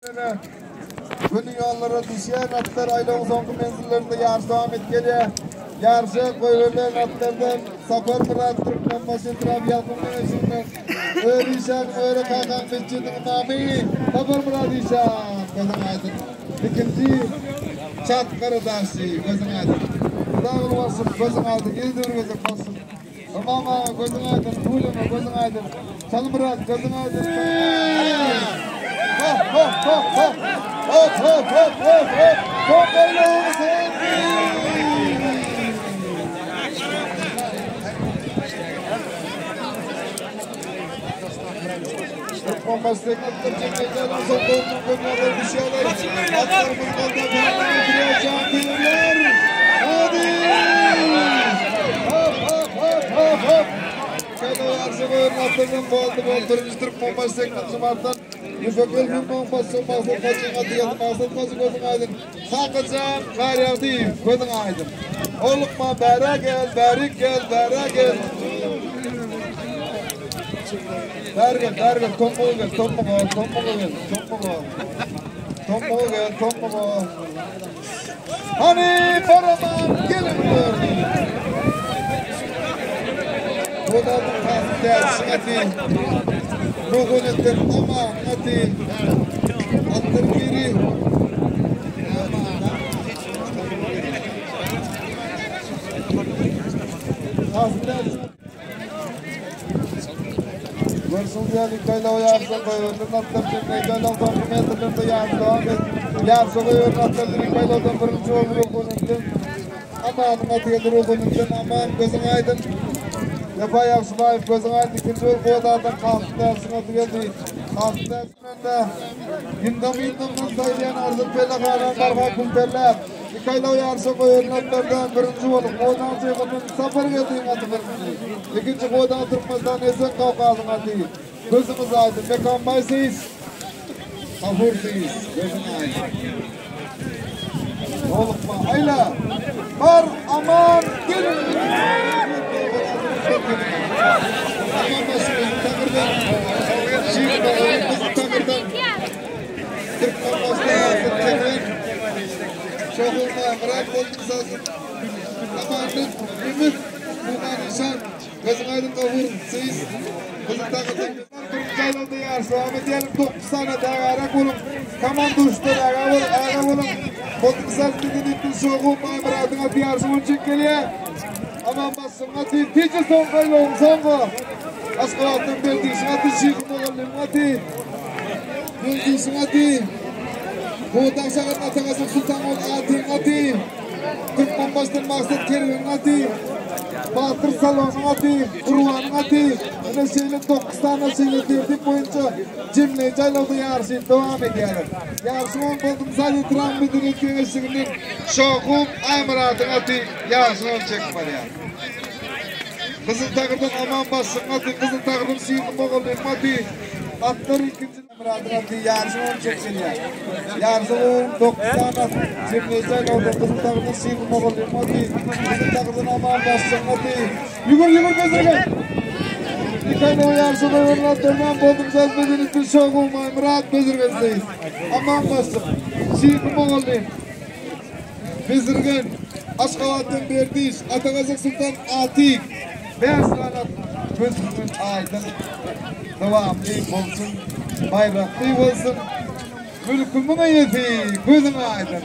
Günün yollara düşen atlar ayların sonki menzillerinde yarış devam etkili. Yarışı koyulan atlardan Safar Murat Türkmen Maşintraf Yalkın'ın eşinden öyle işen, öyle kalkan Bekçi'nin imamı Safar Murat işen. Gözün aydın. İkinci Çat Karadaşçı. Gözün aydın. Dağıl olsun. Gözün aydın. İzdir gözün olsun. Tamam gözün aydın. Kulüme gözün aydın. Çal Murat gözün aydın. Hop hop hop hop. Hop hop hop hop hop. Hop öyle olsun. Bombastik atlar çekecekler. Sonlarının gönderler düşüyorlar. Atlarımız kaldı. Kendini bitiriyor. Şampiyonlar. Hadi. Hop hop hop hop hop. Kayda yarışı boyun atlarının boldu. Birinci Türk bombastik atışımardan. Yüfekler bir bombası. Mahsur kaçın adı yadı. Mahsur kaçın gözün aydın. Sakıcan. Garyar değil. Gözün aydın. Olukma. Bera gel. Berik gel. Bera gel. Dergel, tomboğu gel. Hani paraman gelin diyor. Bu da bu kasım dersin eti. Ruhun ettir ama eti. Attır biri. Kasım dersin. Varsın yani kayla oyarsın koyuyorsun atlar çekmeyi kayla uzaklı metrelerde yarsı koyuyorsun atlar çekmeyi kayla odan birinci olur okunundun aman atıyadır okunundun aman gözün aydın Defa Yavşıbayıp gözün aydın ikinci ol kovadardan kalktı dersin atı geldi kalktı dersin önde yındam saylayan arzı peyla kalan barba kumperler Kayla yarışı koyuyorsun atlardan birinci olup kovadan çekmeyi safar geldiğin atı birinci İkinci koydan oturmazdan esen kavkazın adı. Gözümüz aydın. Bekanbaysıyız. Kafursuyuz. Gözün aydın. Olukma. Ayla. Var aman. Gelin. Aman başı bizi takırdan. Şiir bağırın bizi takırdan. Türkmen başta yazın çekin. Çoğulma. Bırak oldu sazın. Amanın. Ümit. Buradan nişan. Gözün aydın kavur, siz kızın takıldın. Birinci yarışı, Ahmet Yerim 9 tane dağarak olun. Kaman düştü, ayağa olun. Koltuk sazlıkın ettin soğuğun maymuradına bir yarışı onun için geliyor. Aman basın, hadi tici son kaylığın songu. Askalatın bildiysin, hadi şiirim oğlum, hadi. Bildiysin, hadi. Buğdan şakırın atakasın sultan ol, hadi. Türk bombasının maksat kerinin, hadi. Batır salonun adı, Kurvan'ın adı, neşeyle 9 tane şeyle tertip boyunca cimle cayladı yarışı devam ediyor. Yarışı 10 buldum sadece tram müdürü kengeşliğinin Şokum Aymurat'ın adı yarışı 10 çekmeli ya. Kızıl takırdan aman bassın adı, kızıl takırdan şiirin boğuluyum adı. Atlar ikinci Aymurat'ın adı yarışı 10 çekmeli ya. Yarışı 9 tane cimle cayladı, kızıl takırdan şiirin boğuluyum adı. Kızıl takırdan aman bassın adı. Yürü gözüme. Dikayla o yarışını öğrenlerden bozdum sazmediniz bir şok olmayın. Murat bezirgendeyiz. Aman bastım. Şiirim oğulluyum. Bezirgen. Aşkavat'ın berdiş. Atakazık Sultan Atik. Beyaz sanat. Gözümün aydın. Devamlı olsun. Bayraklı olsun. Mülkümün eyesi. Gözüm aydın.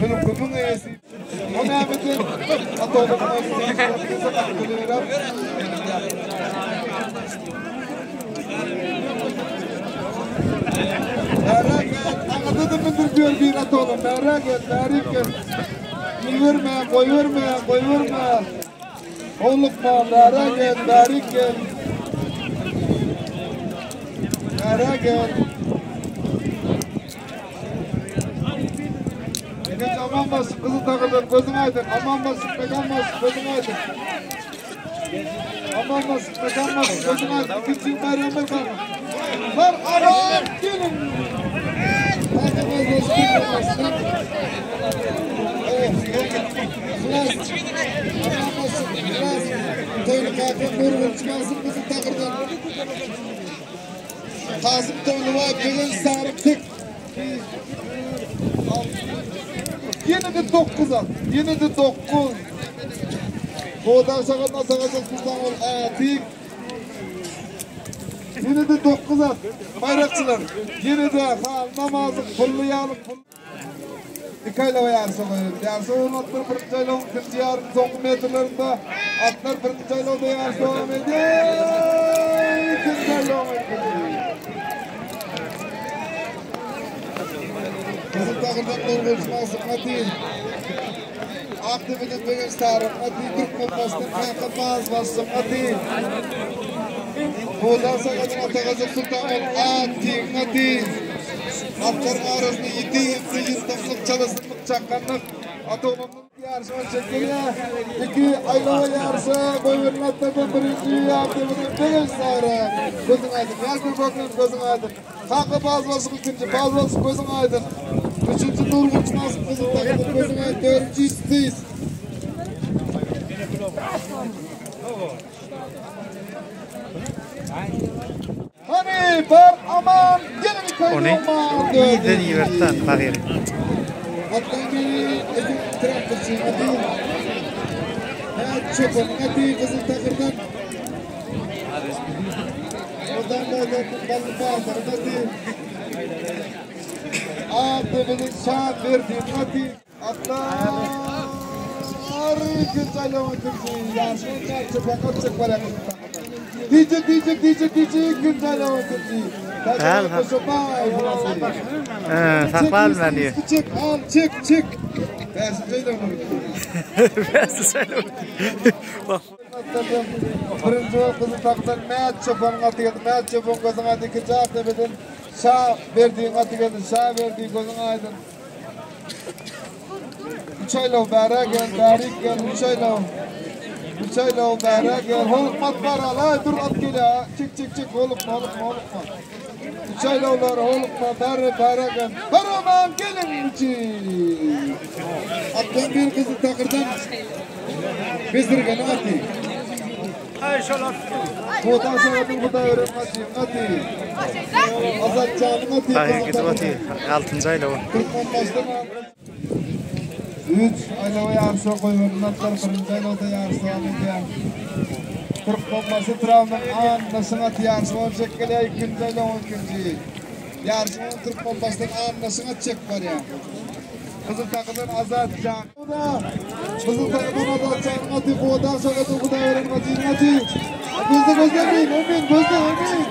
Mülkümün eyesi. O Ahmet'in Atoluk'un merak et, anladın mıdır diyor bir Atoluk, merak et. Koy verme. Olukma, merak et. Geç aman basın, kızıl takılır, gözün aydın. Aman basın, mekan basın, gözün aydın. Aman basın, mekan basın, gözün aydın. İkinci Meryem'e kalın. Var, aman, gelin. Aman basın. Toyunu kalkın, nurgun çıkarsın, kızıl takılır. Kasım Toyluva bugün sarıktık. Yine de 9 at. Yine de 9. Odan sakatına sakatına sultan ol. Atik. Yine de 9 at. Bayrakçılar. Yine de hal namazı pullayalım. İkaylava yarısı koyuyoruz. Yarısı onun atları bir çayla 10. yarın son metrlerinde atlar bir çayla da yarısı devam ediyor. 2. çayla devam ediyor. Kızıl takırdan doğru görüşmesi Mati. Aktivite bugün starım Mati. Türk Kupası'nın kakılmaz bastı Mati. Buradan sakatın Atagazı Sultan Ati Mati. Atların arasında 7 yıldızlık çalışsınlık çakkanlık. Atoğunun yarışma çekiliyor. 2 aylava yarışı boyunun atlardan birinci aktivite bugün starım. Gözün aydın. Yardır bakın gözün aydın. Hakkı bazı basık ikinci, bazı basık gözün aydın. Üçüncü doğru uçmaz kızıl takılır gözün aydın. Dördüncü isteyiz. Hani bar aman gelin kaydı aman. İyi de yırtan bakayım. Atlayın edin traktörçü edin. Evet çöpün edin kızıl takırdan. Oradan böyle ballı bağlar edin. Abdülün şah verdi edin. Atlar. Güzel oturdu. Yaşlı çarşı bakıp çık bana kızıl takırdan. Diyecek güzel oturdu. Hal hal. Saklan ben diyor. Çık al çık. Versin söyle onu. Versin söyle onu. Birinci kızıl takdan Mehmet Çopan'ın atı geldi. Mehmet Çopan gözün aydın. İkinci hafta bedin Şah verdiğin atı geldi. Şah verdiğin gözün aydın. 3 aylav bäre gel. Bärik gel. 3 aylav. 3 aylav bäre gel. Holukmat var alay. Dur at gel. Çık. Holukma. 3 aylavlar holukma. Bäre gel. Baraman gelin içi. Attan bir kızıl takırdan bezdirgen atı. Kodan sakatın bu da öğrenmesi atı. Azat canım atı. Hayır gidip atı. 6. ayla o. 3 aylava yarışı koyuyorlar. Atlar 1. aylavda yarışı devam ediyor. 40 bombası travmanın anlasına yarışı olacak geliyor. 2. aylava 12. Yarışmanın 40 bombasının anlasına çek var ya. Kızıl takımdan Azat Can. Kızıl takımdan Azat Can'ın atı. Kodan sakatın bu da öğrenmesi atı. Gözde emin.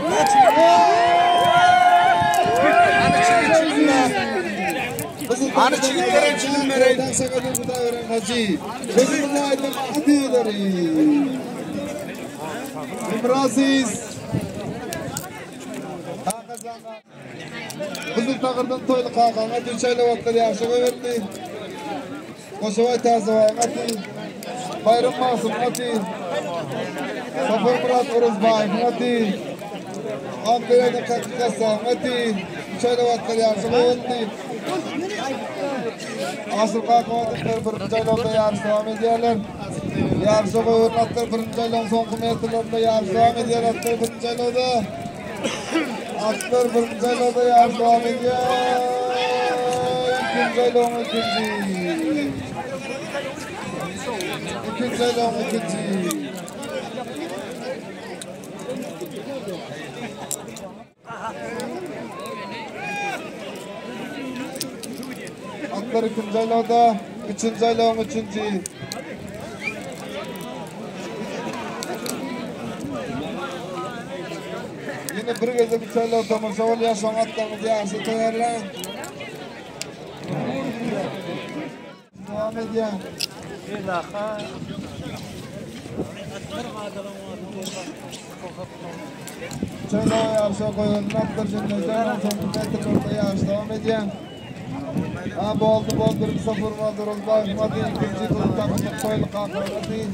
Anı çiğnere çiğnere. Kodan sakatın bu da öğrenmesi. Gözümüzü aydın atıyorlar. İmraziz. Kızıl takırdan toylu kalkan. 3 ayla vakitleri yaşa verdi. Koşuvay Tazıvay atı. Bayram Masum atı. Safır Murat Oruzbay atı. Amduray'da Kakikasa atı. 3 ayla vakitleri yaşa verdi. Asıl kalkamadınlar 1. aylarda yarış devam ediyorlar. Yarışa koyuyorlar atlar 1. ayların son metrlerinde yarış devam ediyorlar atlar 1. aylarda. Atlar 1. aylarda yarış devam ediyor. 2. ayla 12. 2. ayla 12. Atlar 2. aylarda 3. ayla 13. Yine bir gece bir çayla otamız ol yaşam atlarımız yarısı koyarlar. Devam ediyor. Bir dakika. Çayla yarısı koyarlar. Atlar şimdi çayla son metrelerde yarısı devam ediyor. Bu oldu 1-0 vardır. Oldu. Hadi ikinci kızı takımda koyalım kalkıyor. Hadi.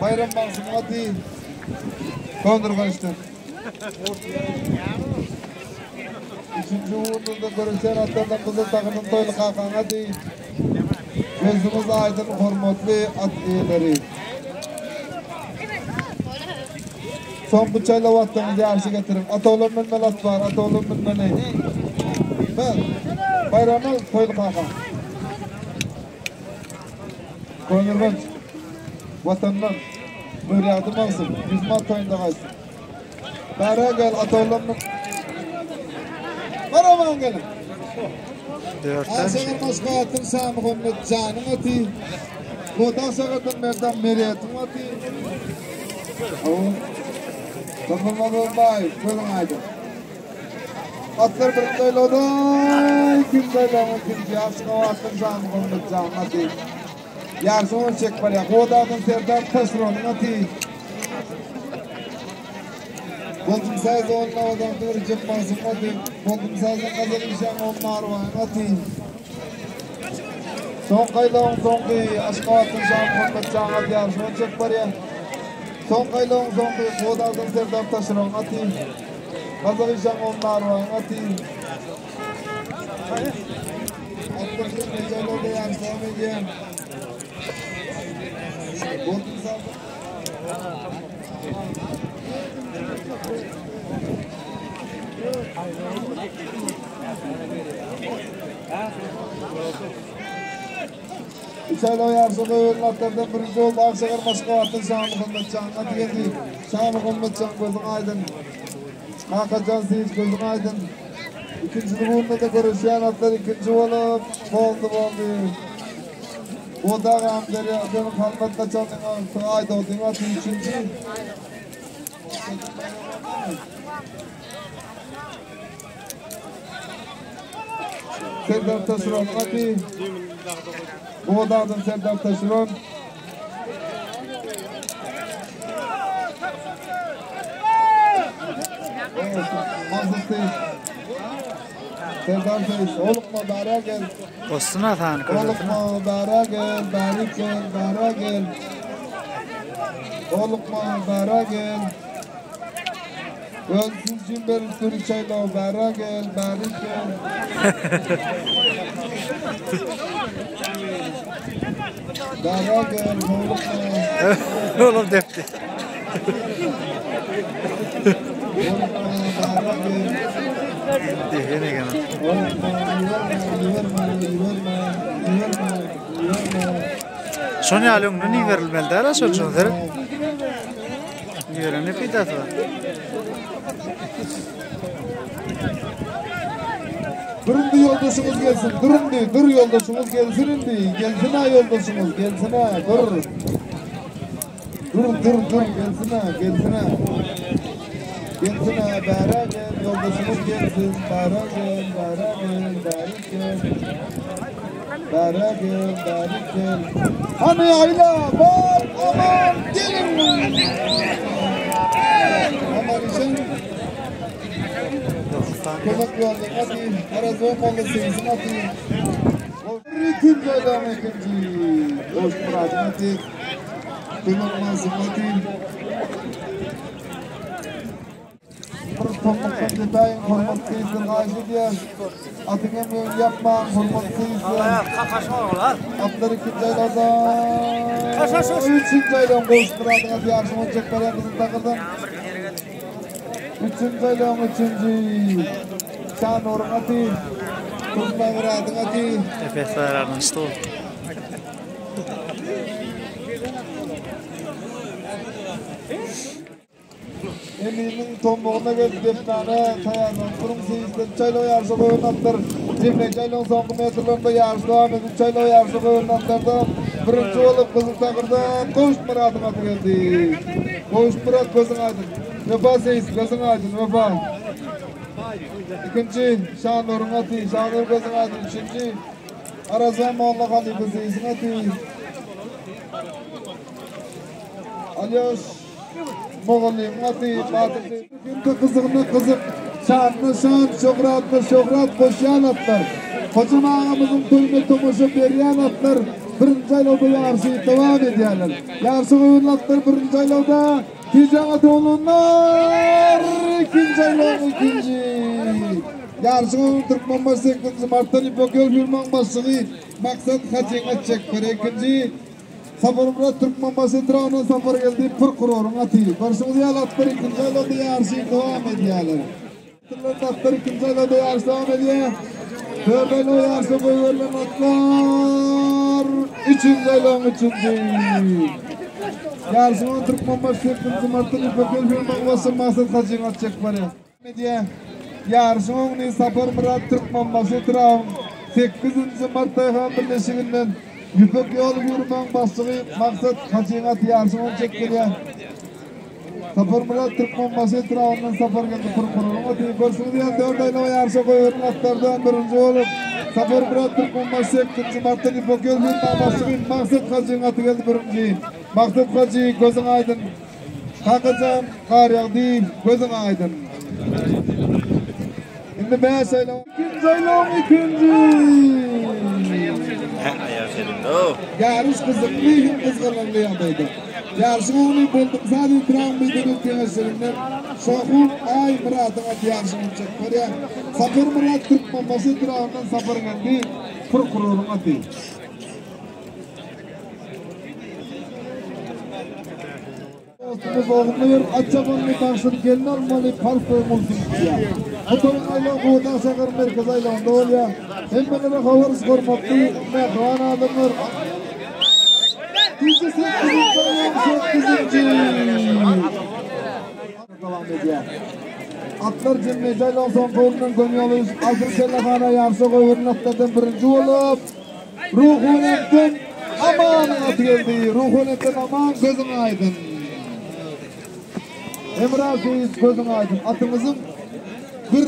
Bayram baksın hadi. Kondur karıştır. Üçüncü uğurluğunda görüşen atlardan kızıl takımın toylu kalkan hadi. Gözümüz aydın hürmetli at üyeleri. Son bıçayla vattığımız yarışı getirin. Atoğlu minmel at var, atoğlu minmel neydi? Ben, bayramı koydu kaka. Koynurgan, vatandan, müryadım olsun, hizmet toyunda kaysın. Bara gel, atoğlu minmel. Baraman gelin. Asağır maşkatın Sami Muhammed canın ati. Koda sağırdan merdan meriyetin ati. Tanılmadı bay, görün aydı. Atlar bir dayloda, kim daylamın kimci, aşkatın Sami Muhammed canın ati. Yarısı onu çek var ya, Koda'nın Serdar Taşron'un ati. Boldum sazı onunla odamdır cıpmasın ati. Boldum sazı kazanışan onlar var ati. Son kaylağın son kıyı, aşkatın Sami Muhammed canın ati. Yarısı onu çek var ya. Son kaylağın son kıyı, Koda'nın Serdar Taşron'un ati. Kazanışan onlar var ati. Atlaşın mecallarda yarısı onu edeyim. Boldum sazı. İçeride o yarışında öğrenatlardan birinci oldu. Akşakar Maşkavat'ın Sami Muhammed Can'ın adı geldi. Sami Muhammed Can gözün aydın. Hakan Seyit gözün aydın. İkinci buğunda da görüşen atlar ikinci olup oldu. O da gamleri benim kalmakta çaldığın ayda olduğun atı üçüncü. Serdar Taşıron ati. Bu da adım Serdar Taşıron. Mazlum Seyit. Serdar Seyit. Olukma bara gel. Olsun atan Olukma bara gel. Barik gel. Bara gel. Olukma bara gel. Ölsün cimber sürü çayla bara gel. Barik gel. Bara gel. Olukma. Oğlum depti. Olukma bara gel. Dehene gene. Şonu alın ne verilmeli ara sorçunlar. Yere ne pidat var. Durun di yoldaşımız gelsin. Durun di. Dur yoldaşımız gelsin di. Gelsin ha yoldaşımız. Gelsin ha. Dur. Dur. Gelsin ha. Gelsin ha. Gelsin ha. Bara gel. Yoldaşımız gelsin. Bara gel. Bara gel. Barik gel. Bara gel. Barik gel. Hani ayla var. Aman gelin. Aman için. Kömek yolda. Hadi. Arazon malı seyizin hadi. İkinci adam ikinci. Hoş buradın hadi. Kıymakmazsın hadi. Toplumdan detayın hormat seyizin karşı diye. Atın emeğini yapma. Hormat seyizin. Atlar ikinci aylarda. Üçüncü aydan koş buradın hadi. Yarışım olacak paraya kızı takırdın. Üçüncü aydan üçüncü. Şan orun hadi. Kurma buradın hadi. Efes ayarının stol. Eminin tombuğuna geldi defnane tayanın. Kurun seyizden çayla yarışı koyunatlar. Cemre çaylığın son metrlerinde yarışı devam edip çayla yarışı koyunatlardan birinci olup kızıl takırdan Koğuş Murat'ın adı geldi. Koğuş Murat gözün aydın. Vefa seyiz gözün aydın Vefa. İkinci Şanur'un atı. Şanur gözün aydın. Üçüncü Arazan Moğla Halife seyizin atı. Alyoş Moğolim atı. Batır Günde kızıklı kızık. Şanlı şan, şöhratlı şöhrat koşuyan atlar. Koçun ağamızın toyunu tomuşu beriyen atlar. Birinci aylarda yarışı devam ediyorlar. Yarışı oyunlatlar birinci aylarda. Ticaret olunlar. İkinci aylarda ikinci. Yarışı oyun Türkmen başı 2. Mart'tan İpek yol firman başlığı. Maksat kaçın açacak. Bir ikinci Sapar Murat Türkmen Basitrav'ın sapar geldi prokurorun atıyı. Karşımıza yer atları ikinci aylarda yarışı devam ediyorlar. Atları ikinci aylarda yarışı devam ediyor. Dördayla o yarışı boyu verilen atlar. Üçüncü ayla üçüncü. Yarışmanın Türkmen Basitrav'ın Mart'ın İpekül Firman Basın Maksat Hacı'nın atacak var ya. Yarışmanın Sapar Murat Türkmen Basitrav'ın 8. Mart ayağın birleşiğinden Yüpek yol yürümen basığı Maksat Hacı'nın yarışmanı çekkeliyor. Sapar Murat Türkmen Basitrav'ın sapar geldi prokurorun atıyı. Görsünü diyen 4 ayla o yarışa koyuyorun atlardan birinci olup Sapar Murat Türkmen Basitrav'ın 8. Mart'tan Yüpek yol yürümen basığı Maksat Hacı'nın atı geldi birinci. Maksat Hacı gözün aydın. Kakıcan kar yağdı gözün aydın. Şimdi 5 ayla 2. ayla 2. Yarış kızıklı kızgınlığı yapıydı. Yarışın onu buldum. Sadece travma bir dönüşümden Şohul ay Murat'ın atı yarışını çekmedi. Sapar Murat Türkmen Basitrav'dan sapar geldi prokurorun atı. Dostumuz oğulluyor, açabanlı taşın gelin almalı parfüm olsun diye. Otoğun aylan kuğudan şakar merkez aylan doğuluyor. Hemmelere havarız kormaklı, mehvan adımlar. Dizisi devam ediyor. Atlar cenneti aylan son koğundan gömüyoruz. Asır Kellahana yarışı koyunun atlardan birinci olup Ruhunetten aman atı geldi. Ruhunetten aman gözün aydın. Emrah gözün aydın. Atımızın bir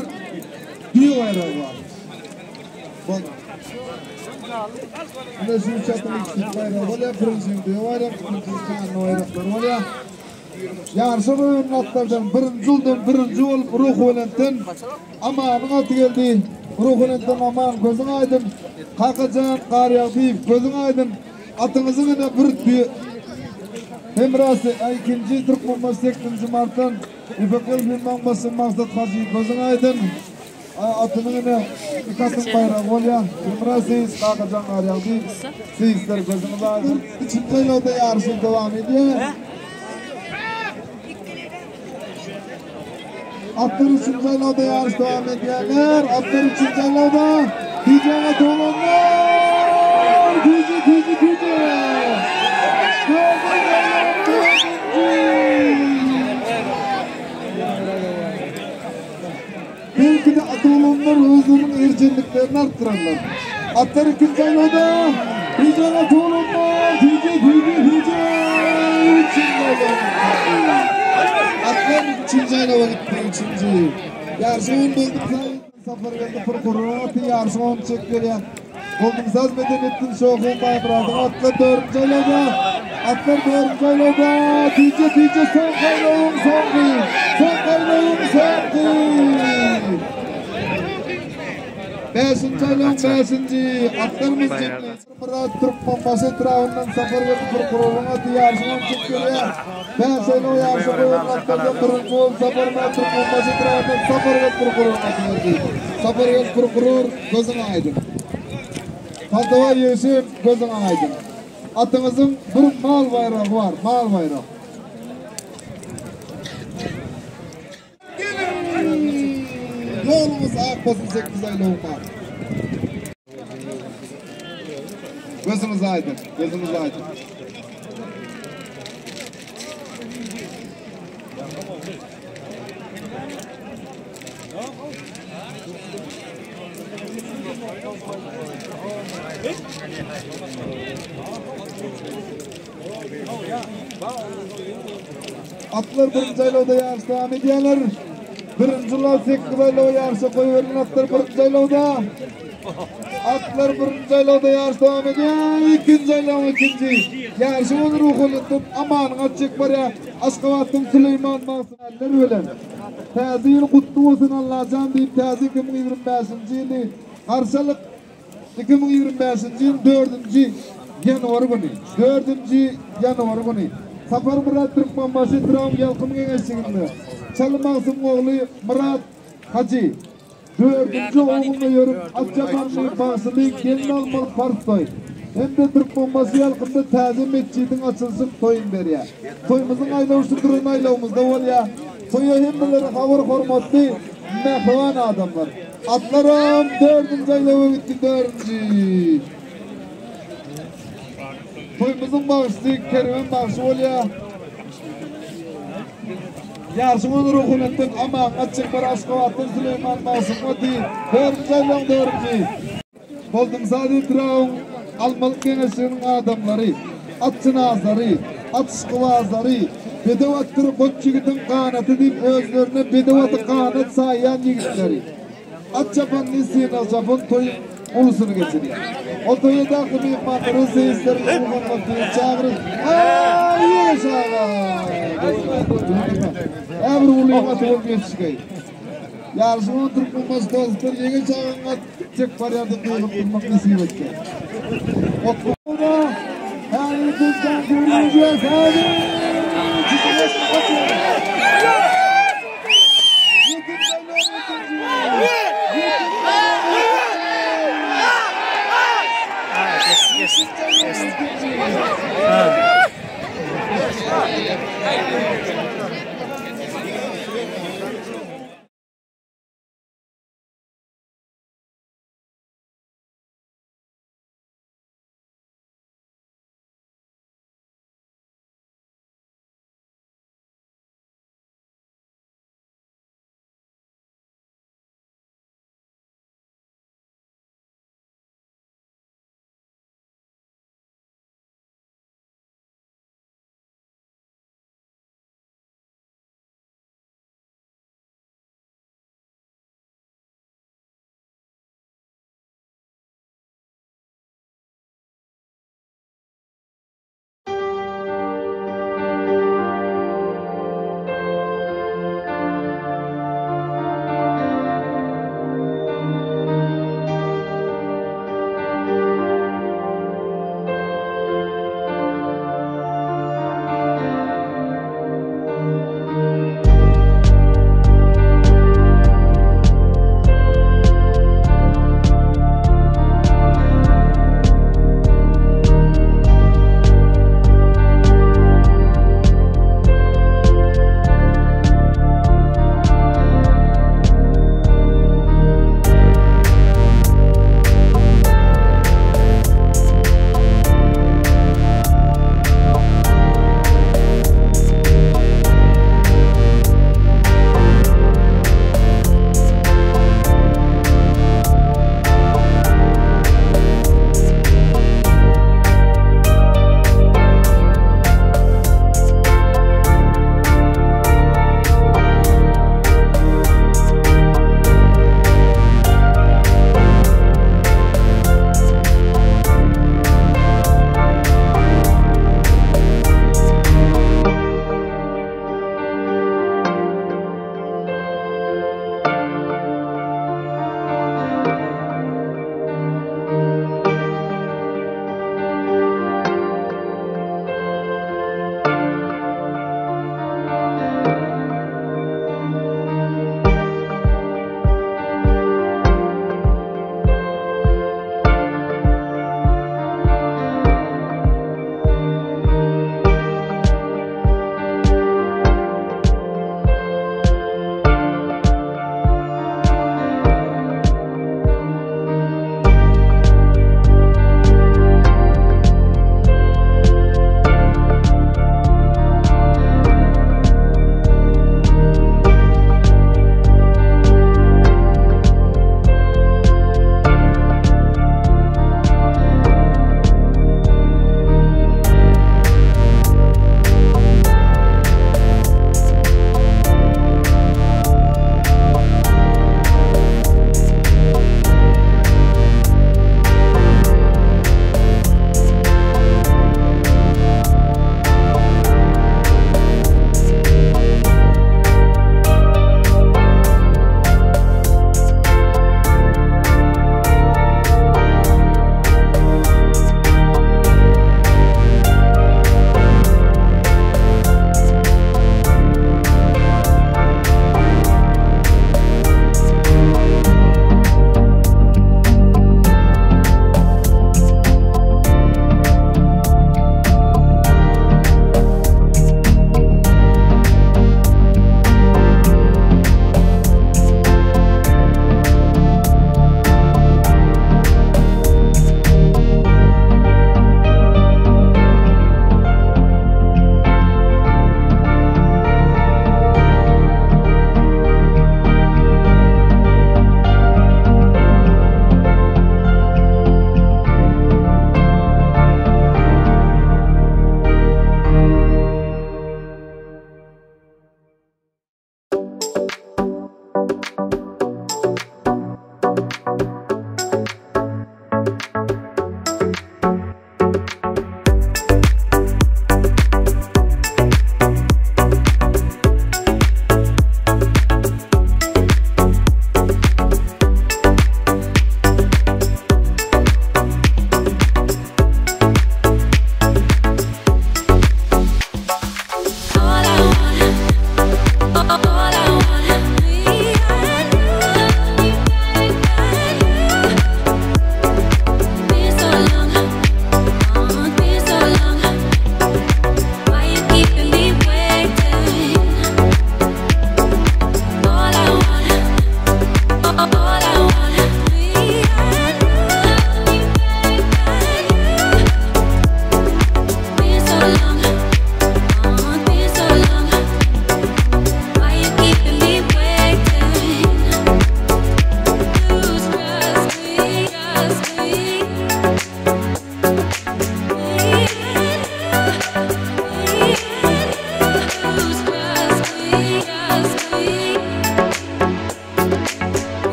düğü bayrağı var. Bak. Bunda şu çatının küçük bayrağı var ya. Birinci düğü bayrağı. Kanlı bayraklar var ya. Yarışı boyunun atlardan birinci olup Ruhunetten amanın atı geldi. Ruhunetten aman gözün aydın. Kakıcan kar yağdı gözün aydın. Atımızın yine bir düğü. Emrası 2. Türkmen Basitrav'ın 8. Mart'tan İpekül Firman Basın Maksat Hacı gözün aydın. Atının yine bir katın bayrağı oluyor. Emrası Kakıcan kar yağdı. Sizler gözünüz aydın. 3. aylarda yarışı devam ediyor. Atlar 3. aylarda yarış devam ediyorlar. Atlar 3. aylarda Ticaret olanlar. Gücü. Belki de atı olanlar özünün erkenliklerini arttırırlar. Atlar 2. aylarda Ticaret olanlar. Tice. Atlar 3. aylara gitti 3. Yarışın bulduk. Sapar geldi prokuror atı yarışın çekkeliyor. Buldum Medeniyettin Şohul Baybra'da atlar 4. aylarda. Atlar 4. aylarda. Tice son kaynağım son kıyım. Son kaynağım son kıyım. 5. aylan 5. Atlarımız çekti. Murat Türkmen Basitrav'dan sapar geldi prokurorun atı yarışından çekkeliyor. 5 ayla o yarışı koyun atlardan birinci ol. Sapar Murat Türkmen Basitrav'dan sapar geldi prokurorun atı geldi. Sapar geldi prokuror gözün aydın. Faldava Yusuf gözün aydın. Atımızın bir mal bayrağı var. Mal bayrağı. Yolumuz akbasın 8 ayla olmak. Gözümüz aydın. Atlar 1. aylarda yarış devam ediyorlar. 1. ayla 8 ayla o yarışa koyuverin atlar 1. aylarda. Atlar 1. aylarda yarış devam ediyor. 2. ayla 2. Yarışımın ruhundan amanın atacak var ya. Aşkavat'ın Süleyman Mahsunallar öyle. Tazir kutlu olsun Allah can deyip tazir 2025. yılı karşılık 2025. yıl 4. yanvar günü. 4. yanvar günü. Sapar Murat Türkmen Basitrav'ın yalkımın eşliğinde. Çalımaksın oğlu Murat Hacı. 4. oğlunu yörüp Atçabanlı Basılı gelin almalı Parstoy. hem de Türk bombası yalqında təzim etçiydin açılsın toyun beriya. Toyumuzun aylavuşu durun aylavumuzda ol ya. Toya hemmeleri havur hormatlı mehvan adamlar. Atlarım 4. aylava bitti 4. Toyumuzun bağışlı Kerem'in bağışı ol ya. Yarışımın ruhunun ama açık bir aşkıvatın Süleyman Masum Oti 4. aylav 4. Boldum Sadi Traum Almalık Gençliğinin adamları, atçın ağızları, atışkılı ağızları, bedevattırı koç yiğitin kanatı deyip özlerine bedevatı kanat sayan yiğitleri. At çapan nesiyen al çapan toyun ulusunu geçiriyor. O toyu da kımıyık matırın seyislerini bulmanmak diye çağırır. Aaa yaşağa! Ebru uluyu matı olmaya çıkayım. Yarışımın Türk bulması dostlar yenge çağırmak tek var yardım duyulup durmak nasip etti. Okulda her kızdan görüneceğiz hadi.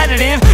tentative.